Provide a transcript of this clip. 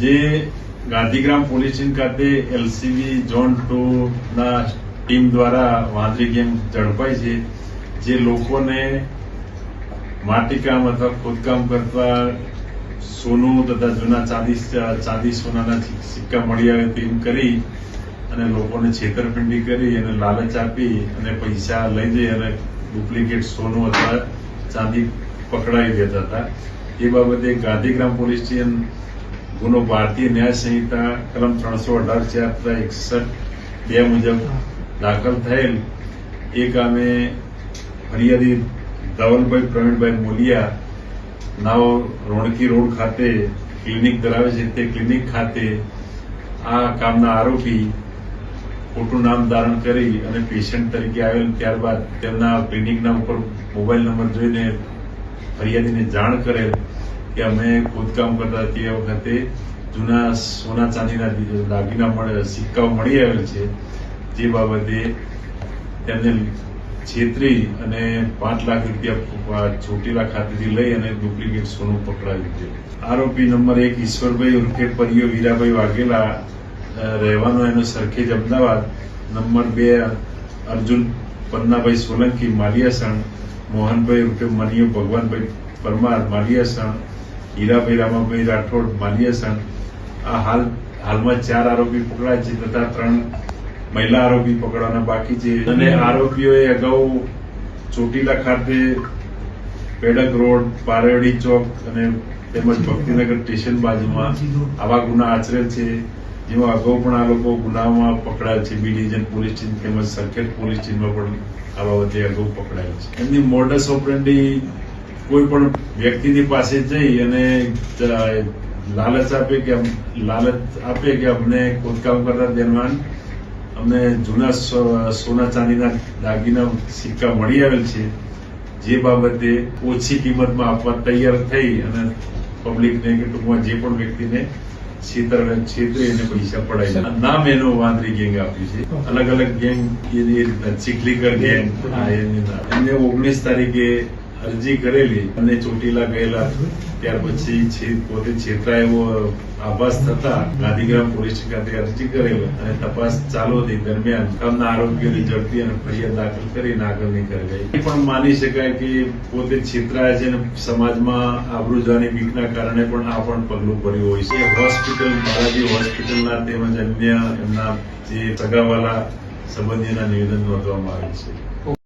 જે Gandhigram police station ખાતે LCB zone 2 ના ટીમ દ્વારા વાંદરી ગેંગ ઝડપાઈ છે, જે લોકોને માટીકામ અથવા ખોદકામ કરતા સોનું તથા જૂના ચાંદી સોનાના સિક્કા મળી આવે તેમ કરી અને લોકોને છેતરપિંડી કરી અને લાલચ આપી અને પૈસા લઈ જઈ અને ડુપ્લિકેટ સોનું અથવા ચાંદી પકડાવી દેતા હતા। એ બાબતે ગાંધીગ્રામ પોલીસ સ્ટેશન ગુનો ભારતીય ન્યાય સંહિતા કલમ 318/61 મુજબ દાખલ થયેલ એ કામે ફરિયાદી ધવલભાઈ પ્રવીણભાઈ મોલિયા નાવ રોણકી રોડ ખાતે ક્લિનિક ધરાવે છે, તે ક્લિનિક ખાતે આ કામના આરોપી ખોટું નામ ધારણ કરી અને પેશન્ટ તરીકે આવેલ, ત્યારબાદ તેમના ક્લિનિકના ઉપર મોબાઈલ નંબર જોઈને ફરિયાદીને જાણ કરેલ કે અમે ખોદકામ કરતા તે વખતે જૂના સોના ચાંદીના દાગીના સિક્કાઓ મળી આવેલ છે, જે બાબતે તેમને છેતરી અને 5 લાખ રૂપિયા ચોટીલા ખાતેથી લઈ અને ડુપ્લિકેટ સોનું પકડાવ્યું છે। આરોપી નંબર 1 ઈશ્વરભાઈ ઉર્ફે પરિયો વીરાભાઈ વાઘેલા, રહેવાનો એનો સરખેજ અમદાવાદ। નંબર 2 અર્જુન પન્નાભાઈ સોલંકી માલિયાસણ, મોહનભાઈ ઉર્ફે મનિયો ભગવાનભાઈ પરમાર માલિયાસણ, હીરાભાઈ રામાભાઈ રાઠોડ માલિયાસણ। આ હાલમાં 4 આરોપી પકડાયા છે તથા 3 મહિલા આરોપી પકડવાના બાકી છે અને આરોપીઓએ અગાઉ ચોટીલા ખાતે પેડક રોડ, પારેડી ચોક અને તેમજ ભક્તિનગર સ્ટેશન બાજુમાં આવા ગુના આચરેલ છે, જેમાં અગાઉ પણ આ લોકો ગુનામાં પકડાયેલ છે। બી ડિવિઝન પોલીસ સ્ટેશન તેમજ સરખેજ પોલીસ સ્ટેશનમાં પણ આ બાબતે અગાઉ પકડાયેલ છે। એમની મોડસ ઓપરેન્ડી કોઈ પણ વ્યક્તિની પાસે જઈ અને લાલચ આપે કે અમને ખોદકામ કરતા દરમિયાન અમને જૂના સોના ચાંદીના દાગીના સિક્કા મળી આવેલ છે, જે બાબતે ઓછી કિંમતમાં આપવા તૈયાર થઈ અને પબ્લિકને કે ટૂંકમાં જે પણ વ્યક્તિને છેતરી એને પૈસા પડાય નામ એનો વાંદરી ગેંગ આપ્યું છે। અલગ અલગ ગેંગ ચીખલીકર ગેંગ, એમને 19 તારીખે અરજી કરેલી અને ચોટીલા ગયેલા, ત્યાર પછી પોતે છેતરાય એવો આભાસ થતા ગાંધીગ્રામ પોલીસ ખાતે અરજી કરેલ અને તપાસ ચાલુ હતી દરમિયાન કામના આરોપીઓની ઝડપી અને ફરિયાદ દાખલ કરીને આગળની કાર્યવાહી એ પણ માની શકાય કે પોતે છેતરાય છે અને સમાજમાં આબરૂ જવાની બીકના કારણે પણ આ પણ પગલું ભર્યું હોય છે। હોસ્પિટલ, બાલાજી હોસ્પિટલના તેમજ અન્ય એમના જે સગાવાલા સંબંધીના નિવેદન નોંધવામાં આવે છે।